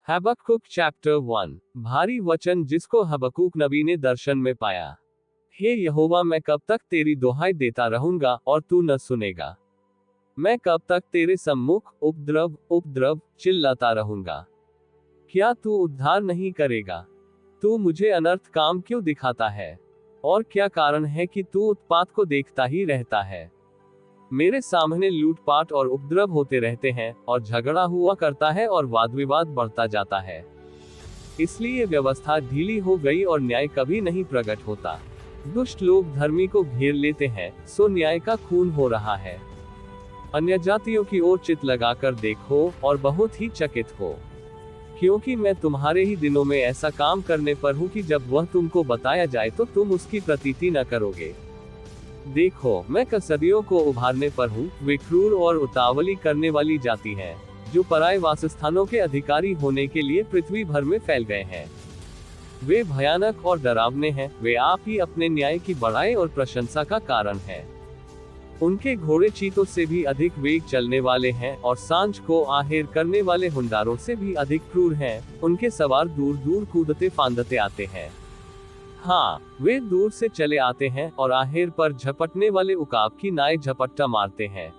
हबक्कुक chapter 1। भारी वचन जिसको हबक्कुक नबी ने दर्शन में पाया। हे यहोवा, मैं कब तक तेरी दुहाई देता रहूंगा और तू न सुनेगा। मैं कब तक तेरे सम्मुख उपद्रव चिल्लाता रहूंगा। क्या तू उद्धार नहीं करेगा? तू मुझे अनर्थ काम क्यों दिखाता है? और क्या कारण है कि तू उत्पात को देखता ही रहता है? मेरे सामने लूटपाट और उपद्रव होते रहते हैं, और झगड़ा हुआ करता है और वाद विवाद बढ़ता जाता है। इसलिए व्यवस्था ढीली हो गई और न्याय कभी नहीं प्रकट होता। दुष्ट लोग धर्मी को घेर लेते हैं, सो न्याय का खून हो रहा है। अन्य जातियों की ओर चित लगाकर देखो और बहुत ही चकित हो, क्योंकि मैं तुम्हारे ही दिनों में ऐसा काम करने पर हूँ कि जब वह तुमको बताया जाए तो तुम उसकी प्रतीति न करोगे। देखो, मैं कसदियों को उभारने पर हूँ। वे क्रूर और उतावली करने वाली जाति हैं, जो पराये वासस्थानों के अधिकारी होने के लिए पृथ्वी भर में फैल गए हैं। वे भयानक और डरावने हैं। वे आप ही अपने न्याय की बड़ाई और प्रशंसा का कारण हैं। उनके घोड़े चीतों से भी अधिक वेग चलने वाले हैं, और सांझ को आहेर करने वाले हुंडारों से भी अधिक क्रूर हैं। उनके सवार दूर दूर कूदते फांदते आते हैं। हाँ, वे दूर से चले आते हैं और आहेर पर झपटने वाले उकाब की नाई झपट्टा मारते हैं।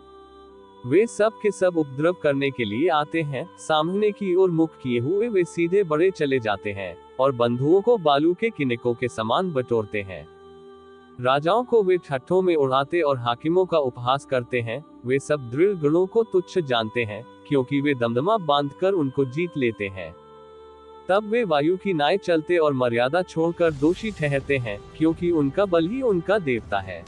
वे सब के सब उपद्रव करने के लिए आते हैं। सामने की ओर मुख किए हुए वे सीधे बढ़े चले जाते हैं, और बंधुओं को बालू के किनकों के समान बटोरते हैं। राजाओं को वे ठट्ठों में उड़ाते और हाकिमों का उपहास करते हैं। वे सब दृढ़ गणों को तुच्छ जानते हैं, क्योंकि वे दमदमा बांधकर उनको जीत लेते हैं। तब वे वायु की नाई चलते और मर्यादा छोड़कर दोषी ठहरते हैं, क्योंकि उनका बल ही उनका देवता है।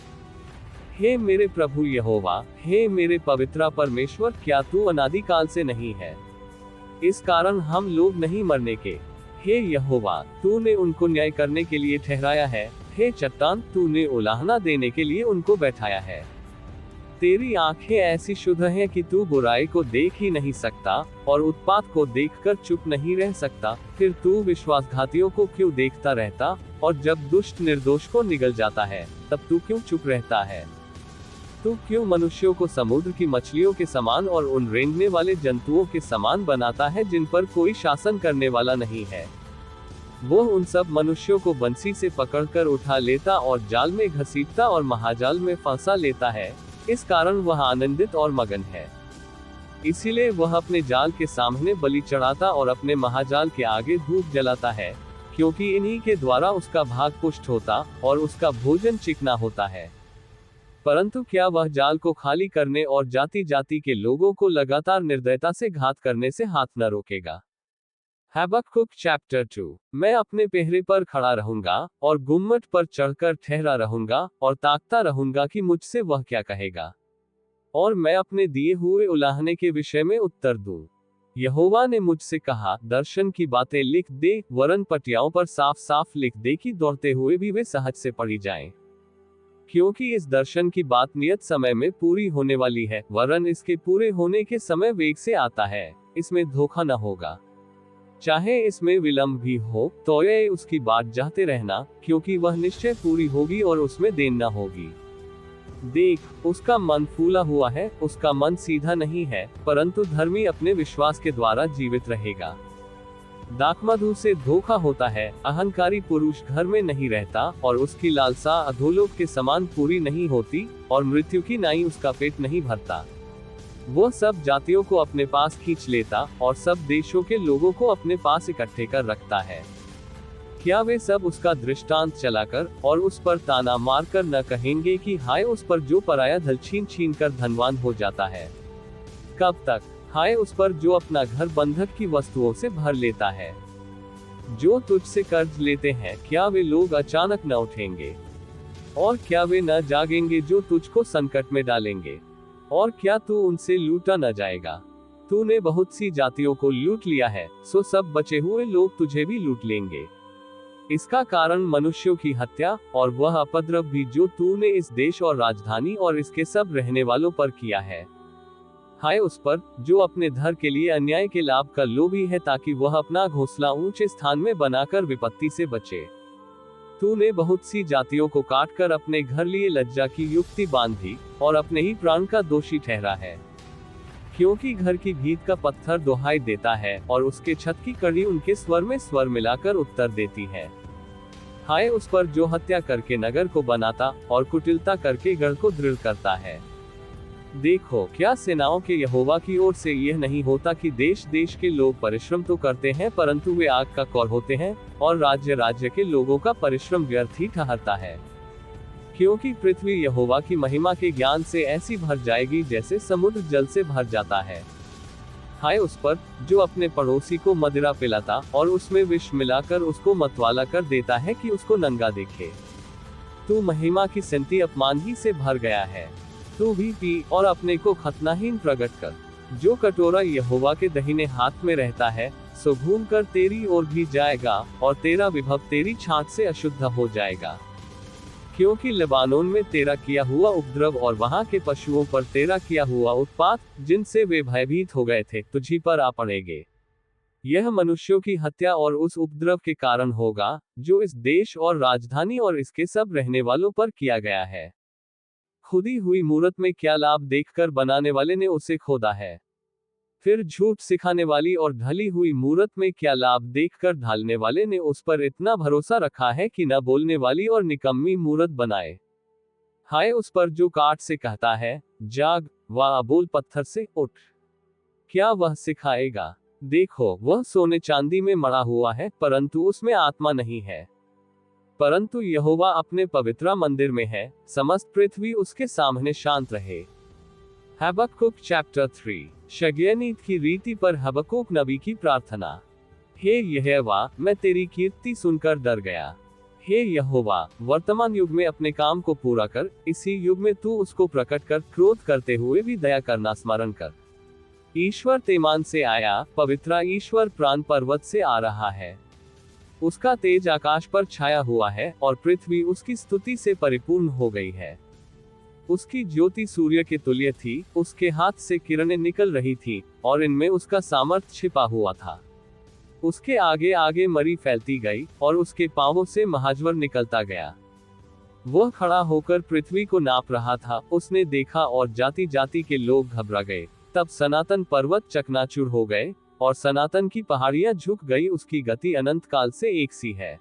हे मेरे प्रभु यहोवा, हे मेरे पवित्रा परमेश्वर, क्या तू अनादिकाल से नहीं है? इस कारण हम लोग नहीं मरने के। हे यहोवा, तूने उनको न्याय करने के लिए ठहराया है। हे चट्टान, तूने उलाहना देने के लिए उनको बैठाया है। तेरी आंखें ऐसी शुद्ध हैं कि तू बुराई को देख ही नहीं सकता, और उत्पात को देखकर चुप नहीं रह सकता। फिर तू विश्वासघातियों को क्यों देखता रहता, और जब दुष्ट निर्दोष को निगल जाता है, तब तू क्यों चुप रहता है? तू क्यों मनुष्यों को समुद्र की मछलियों के समान और उन रेंगने वाले जंतुओं के समान बनाता है, जिन पर कोई शासन करने वाला नहीं है? वो उन सब मनुष्यों को बंसी से पकड़कर उठा लेता और जाल में घसीटता और महाजाल में फंसा लेता है। इस कारण वह आनंदित और मगन है। इसीलिए वह अपने जाल के सामने बलि चढ़ाता और अपने महाजाल के आगे धूप जलाता है, क्योंकि इन्हीं के द्वारा उसका भाग पुष्ट होता और उसका भोजन चिकना होता है। परंतु क्या वह जाल को खाली करने और जाति जाति के लोगों को लगातार निर्दयता से घात करने से हाथ न रोकेगा? हबक्कुक चैप्टर 2। मैं अपने पहरे पर खड़ा रहूंगा और गुम्मट पर चढ़कर ठहरा रहूंगा और ताकता रहूंगा कि मुझसे वह क्या कहेगा, और मैं अपने दिए हुए उलाहने के विषय में उत्तर दूं। यहोवा ने मुझसे कहा, दर्शन की बातें लिख दे, वरन पटियाओं पर साफ साफ लिख दे कि दौड़ते हुए भी वे सहज से पढ़ी जाएं। क्योंकि इस दर्शन की बात नियत समय में पूरी होने वाली है, वरन इसके पूरे होने के समय वेग से आता है। इसमें धोखा न होगा। चाहे इसमें विलंब भी हो, तो ये उसकी बात चाहते रहना, क्योंकि वह निश्चय पूरी होगी और उसमें देर न होगी। देख, उसका मन फूला हुआ है, उसका मन सीधा नहीं है, परंतु धर्मी अपने विश्वास के द्वारा जीवित रहेगा। दाखमधु से धोखा होता है, अहंकारी पुरुष घर में नहीं रहता, और उसकी लालसा अधोलोक के समान पूरी नहीं होती, और मृत्यु की नाई उसका पेट नहीं भरता। वो सब जातियों को अपने पास खींच लेता, और सब देशों के लोगों को अपने पास इकट्ठे कर रखता है। क्या वे सब उसका दृष्टांत चलाकर और उस पर ताना मारकर न कहेंगे कि हाय उस पर जो पराया धन छीन छीन कर धनवान हो जाता है? कब तक? हाय उस पर जो अपना घर बंधक की वस्तुओं से भर लेता है। जो तुझसे कर्ज लेते हैं, क्या वे लोग अचानक न उठेंगे? और क्या वे न जागेंगे जो तुझको संकट में डालेंगे? और क्या तू उनसे लूटा न जाएगा? तूने बहुत सी जातियों को लूट लिया है, सो सब बचे हुए लोग तुझे भी लूट लेंगे। इसका कारण मनुष्यों की हत्या और वह उपद्रव भी जो तूने इस देश और राजधानी और इसके सब रहने वालों पर किया है। हाय उस पर जो अपने धर के लिए अन्याय के लाभ का लोभी है, ताकि वह अपना घोंसला ऊंचे स्थान में बनाकर विपत्ति से बचे। तूने बहुत सी जातियों को काटकर अपने घर लिए लज्जा की युक्ति बांधी, और अपने ही प्राण का दोषी ठहरा है। क्योंकि घर की भीत का पत्थर दुहाई देता है और उसके छत की कड़ी उनके स्वर में स्वर मिलाकर उत्तर देती है। हाय उस पर जो हत्या करके नगर को बनाता और कुटिलता करके गढ़ को दृढ़ करता है। देखो, क्या सेनाओं के यहोवा की ओर से यह नहीं होता कि देश देश के लोग परिश्रम तो करते हैं परंतु वे आग का कौर होते हैं, और राज्य राज्य के लोगों का परिश्रम व्यर्थ ही ठहरता है। क्योंकि पृथ्वी यहोवा की महिमा के ज्ञान से ऐसी भर जाएगी जैसे समुद्र जल से भर जाता है। हाय उस पर जो अपने पड़ोसी को मदिरा पिलाता और उसमें विष मिलाकर उसको मतवाला कर देता है कि उसको नंगा देखे। तू महिमा की सेंती अपमान ही से भर गया है। तू भी पी और अपने को खतनाहीन प्रकट कर। जो कटोरा यहोवा के दाहिने हाथ में रहता है सो घूम कर तेरी ओर भी जाएगा और तेरा विभव तेरी छाछ से अशुद्ध हो जाएगा। क्योंकि लेबानोन में तेरा किया हुआ उपद्रव और वहां के पशुओं पर तेरा किया हुआ उत्पात, जिनसे वे भयभीत हो गए थे, तुझी पर आ पड़ेंगे। यह मनुष्यों की हत्या और उस उपद्रव के कारण होगा जो इस देश और राजधानी और इसके सब रहने वालों पर किया गया है। खुदी हुई मूरत में क्या लाभ देखकर बनाने वाले ने उसे खोदा है। फिर झूठ सिखाने वाली और ढली हुई मूरत में क्या लाभ देखकर ढालने वाले ने उस पर इतना भरोसा रखा है कि न बोलने वाली और निकम्मी मूरत बनाए। हाय उस पर जो काठ से कहता है जाग, व अबोल पत्थर से उठ, क्या वह सिखाएगा? देखो, वह सोने चांदी में मढ़ा हुआ है परंतु उसमें आत्मा नहीं है। परंतु यहोवा अपने पवित्र मंदिर में है, समस्त पृथ्वी उसके सामने शांत रहे। हबक्कुक चैप्टर 3। शगयनीत की रीति पर हबक्कुक नबी की प्रार्थना। हे यहोवा, मैं तेरी कीर्ति सुनकर डर गया। हे यहोवा, वर्तमान युग में अपने काम को पूरा कर, इसी युग में तू उसको प्रकट कर, क्रोध करते हुए भी दया करना स्मरण कर। ईश्वर तेमान से आया, पवित्र ईश्वर प्राण पर्वत से आ रहा है। उसका तेज आकाश पर छाया हुआ है और पृथ्वी उसकी स्तुति से परिपूर्ण हो गई है। उसकी ज्योति सूर्य के तुल्य थी, उसके हाथ से किरणें निकल रही थी और इनमें उसका सामर्थ छिपा हुआ था। उसके आगे आगे मरी फैलती गई और उसके पांवों से महाज्वर निकलता गया। वह खड़ा होकर पृथ्वी को नाप रहा था। उसने देखा और जाति जाति के लोग घबरा गए। तब सनातन पर्वत चकनाचूर हो गए और सनातन की पहाड़ियां झुक गई। उसकी गति अनंत काल से एक सी है।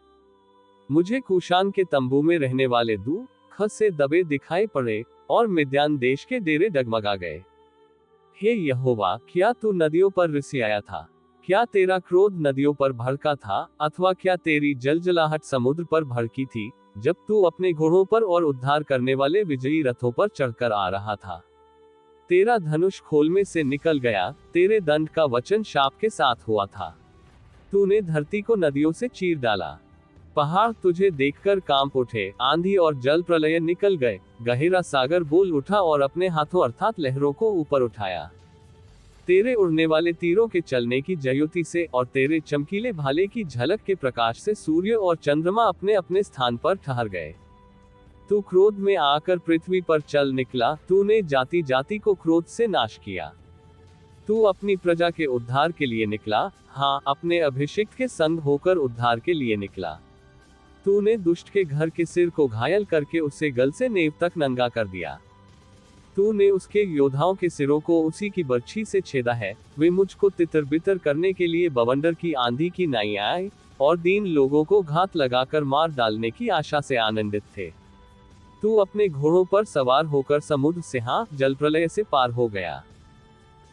मुझे कुशान के तंबू में रहने वाले दुख से दबे दिखाई पड़े और मिद्यान देश के डेरे डगमगा गए। हे यहोवा, क्या तू नदियों पर रिसियाया था? क्या तेरा क्रोध नदियों पर भड़का था, अथवा क्या तेरी जलजलाहट समुद्र पर भड़की थी, जब तू अपने घोड़ों पर और उद्धार करने वाले विजयी रथों पर चढ़कर आ रहा था? तेरा धनुष खोल में से निकल गया, तेरे दंड का वचन शाप के साथ हुआ था। तूने धरती को नदियों से चीर डाला। पहाड़ तुझे देखकर कांप उठे, आंधी और जल प्रलय निकल गए, गहरा सागर बोल उठा और अपने हाथों अर्थात लहरों को ऊपर उठाया। तेरे उड़ने वाले तीरों के चलने की ज्योति से और तेरे चमकीले भाले की झलक के प्रकाश से सूर्य और चंद्रमा अपने अपने स्थान पर ठहर गए। तू क्रोध में आकर पृथ्वी पर चल निकला, तूने जाति जाति को क्रोध से नाश किया। तू अपनी प्रजा के उद्धार के लिए निकला, हाँ, अपने अभिषिक्त के संग होकर उद्धार के लिए निकला। तूने दुष्ट के घर के सिर को घायल करके उसे गल से नेव तक नंगा कर दिया। तूने उसके योद्धाओं के सिरों को उसी की बर्छी से छेदा है। वे मुझको तितर बितर करने के लिए बवंडर की आंधी की नाई आए और दीन लोगों को घात लगाकर मार डालने की आशा से आनंदित थे। तू अपने घोड़ों पर सवार होकर समुद्र से, हाँ, जल प्रलय से पार हो गया।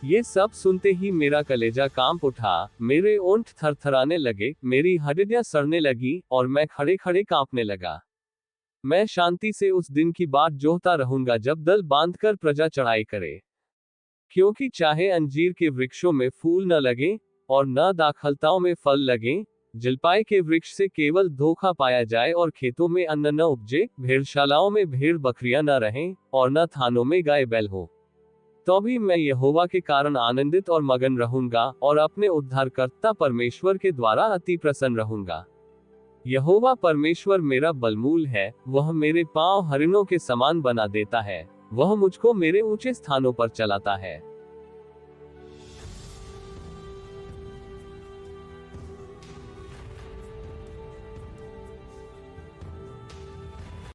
ये सब सुनते ही मेरा कलेजा कांप उठा, मेरे ओंठ थरथराने लगे, मेरी हड्डियां सड़ने लगी और मैं खड़े खड़े कांपने लगा। मैं शांति से उस दिन की बाट जोहता रहूंगा जब दल बांधकर प्रजा चढ़ाई करे। क्योंकि चाहे अंजीर के वृक्षों में फूल न लगे और न दाखलताओं में फल लगे, जलपाई के वृक्ष से केवल धोखा पाया जाए और खेतों में अन्न न उपजे, भेड़शालाओं में भेड़ बकरियां न रहें और न थानों में गाय बैल हो, तो भी मैं यहोवा के कारण आनंदित और मगन रहूंगा और अपने उद्धारकर्ता परमेश्वर के द्वारा अति प्रसन्न रहूंगा। यहोवा परमेश्वर मेरा बलमूल है, वह मेरे पांव हरिणों के समान बना देता है, वह मुझको मेरे ऊंचे स्थानों पर चलाता है।